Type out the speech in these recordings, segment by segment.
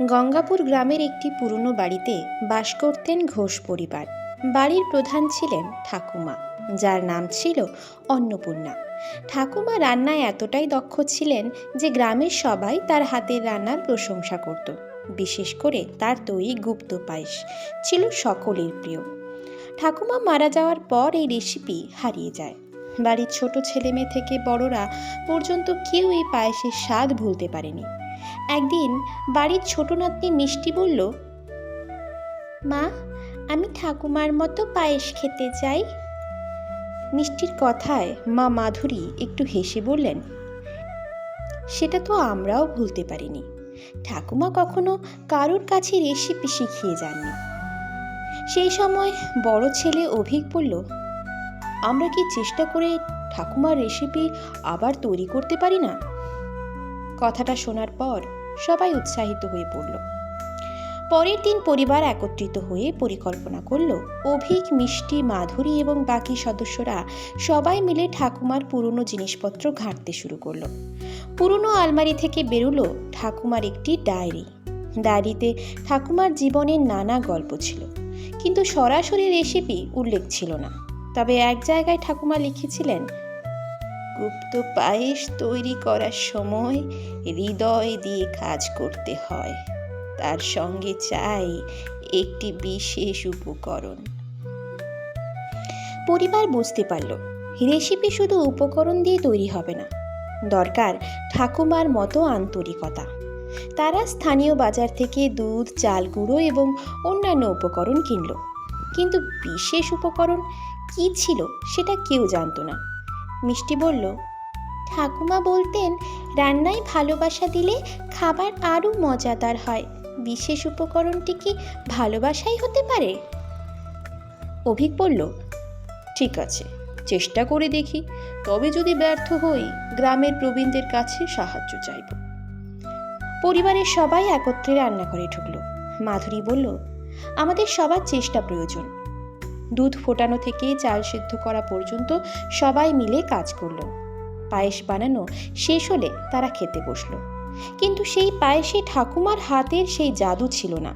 গঙ্গাপুর গ্রামের একটি পুরনো বাড়িতে বাস করতেন ঘোষ পরিবার। বাড়ির প্রধান ছিলেন ঠাকুমা, যার নাম ছিল অন্নপূর্ণা। ঠাকুমা রান্নায় এতটাই দক্ষ ছিলেন যে গ্রামের সবাই তার হাতের রান্নার প্রশংসা করত। বিশেষ করে তার তৈরি গুপ্ত পায়েস ছিল সকলের প্রিয়। ঠাকুমা মারা যাওয়ার পর এই রেসিপি হারিয়ে যায়। বাড়ির ছোট ছেলেমেয়ে থেকে বড়রা পর্যন্ত কেউ এই পায়েসের স্বাদ ভুলতে পারেনি। একদিন বাড়ির ছোট নাতনি মিষ্টি বলল, মা, আমি ঠাকুমার মতো পায়েস খেতে চাই। মিষ্টির কথায় মা মাধুরী একটু হেসে বললেন, সেটা তো আমরাও ভুলতে পারিনি। ঠাকুমা কখনো কারোর কাছে রেসিপি শিখিয়ে যাননি। সেই সময় বড় ছেলে অভিক বলল, আমরা কি চেষ্টা করে ঠাকুমার রেসিপি আবার তৈরি করতে পারি না? কথাটা শোনার পর সবাই উৎসাহিত হয়ে পড়ল। পরের দিন পরিবার একত্রিত হয়ে পরিকল্পনা করল। অভিক, মিষ্টি, মাধুরী এবং বাকি সদস্যরা সবাই মিলে ঠাকুমার পুরনো জিনিসপত্র ঘাঁটতে শুরু করলো। পুরনো আলমারি থেকে বেরোলো ঠাকুমার একটি ডায়েরি। ডায়েরিতে ঠাকুমার জীবনের নানা গল্প ছিল, কিন্তু সরাসরি রেসিপি উল্লেখ ছিল না। তবে এক জায়গায় ঠাকুমা লিখেছিলেন, গুপ্ত পায়েস তৈরি করার সময় হৃদয় দিয়ে কাজ করতে হয়, তার সঙ্গে চাই একটি বিশেষ উপকরণ। পরিবার বুঝতে পারল, রেসিপি শুধু উপকরণ দিয়ে তৈরি হবে না, দরকার ঠাকুমার মতো আন্তরিকতা। তারা স্থানীয় বাজার থেকে দুধ, চাল গুঁড়ো এবং অন্যান্য উপকরণ কিনল, কিন্তু বিশেষ উপকরণ কি ছিল সেটা কেউ জানতো না। মিষ্টি বলল, ঠাকুমা বলতেন রান্নায় ভালোবাসা দিলে খাবার আরও মজাদার হয়। বিশেষ উপকরণটি কি ভালোবাসাই হতে পারে? অভিক বলল, ঠিক আছে, চেষ্টা করে দেখি, তবে যদি ব্যর্থ হই গ্রামের প্রবীণদের কাছে সাহায্য চাইব। পরিবারের সবাই একত্রে রান্নাঘরে ঢুকল। মাধুরী বলল, আমাদের সবার চেষ্টা প্রয়োজন। দুধ ফোটানো থেকে চাল সিদ্ধ করা পর্যন্ত সবাই মিলে কাজ করলো। পায়েস বানানো শেষ হলে তারা খেতে বসলো, কিন্তু সেই পায়েসে ঠাকুমার হাতের সেই জাদু ছিল না।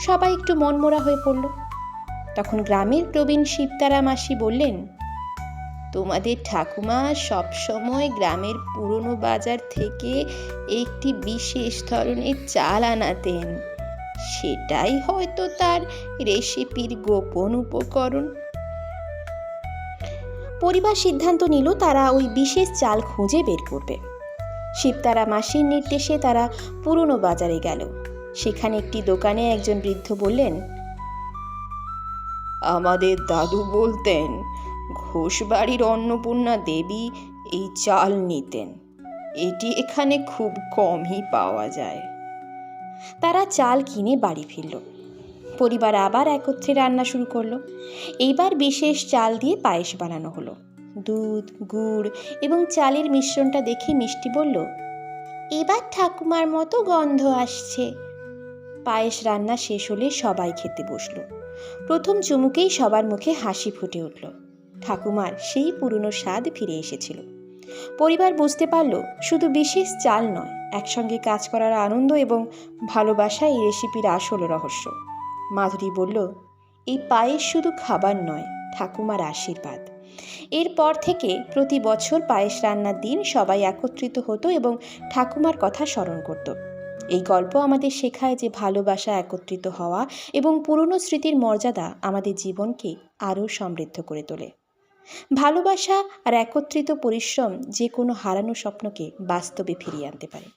সবাই একটু মনমরা হয়ে পড়ল। তখন গ্রামের প্রবীণ শিবতারা মাসি বললেন, তোমাদের ঠাকুমা সবসময় গ্রামের পুরনো বাজার থেকে একটি বিশেষ ধরনের চাল আনাতেন, সেটাই হয়তো তার রেসিপির গোপন উপকরণ। পরিবার সিদ্ধান্ত নিল তারা ওই বিশেষ চাল খুঁজে বের করবে। শিবতারা মাসির নির্দেশে তারা পুরনো বাজারে গেল। সেখানে একটি দোকানে একজন বৃদ্ধ বললেন, আমাদের দাদু বলতেন ঘোষবাড়ির অন্নপূর্ণা দেবী এই চাল নিতেন, এটি এখানে খুব কমই পাওয়া যায়। তারা চাল কিনে বাড়ি ফিরল। পরিবার আবার একত্রে রান্না শুরু করলো। এইবার বিশেষ চাল দিয়ে পায়েস বানানো হলো। দুধ, গুড় এবং চালের মিশ্রণটা দেখে মিষ্টি বলল, এবার ঠাকুমার মতো গন্ধ আসছে। পায়েস রান্না শেষ হলে সবাই খেতে বসলো। প্রথম চুমুকেই সবার মুখে হাসি ফুটে উঠল। ঠাকুমার সেই পুরনো স্বাদ ফিরে এসেছিল। পরিবার বুঝতে পারল, শুধু বিশেষ চাল নয়, একসঙ্গে কাজ করার আনন্দ এবং ভালোবাসা এই রেসিপির আসল রহস্য। মাধুরী বলল, এই পায়েস শুধু খাবার নয়, ঠাকুমার আশীর্বাদ। এরপর থেকে প্রতি বছর পায়েস রান্নার দিন সবাই একত্রিত হতো এবং ঠাকুমার কথা স্মরণ করত। এই গল্প আমাদের শেখায় যে ভালোবাসা, একত্রিত হওয়া এবং পুরনো স্মৃতির মর্যাদা আমাদের জীবনকে আরও সমৃদ্ধ করে তোলে। ভালোবাসা আর একত্রিত পরিশ্রম যে কোনো হারানো স্বপ্নকে বাস্তবে ফিরিয়ে আনতে পারে।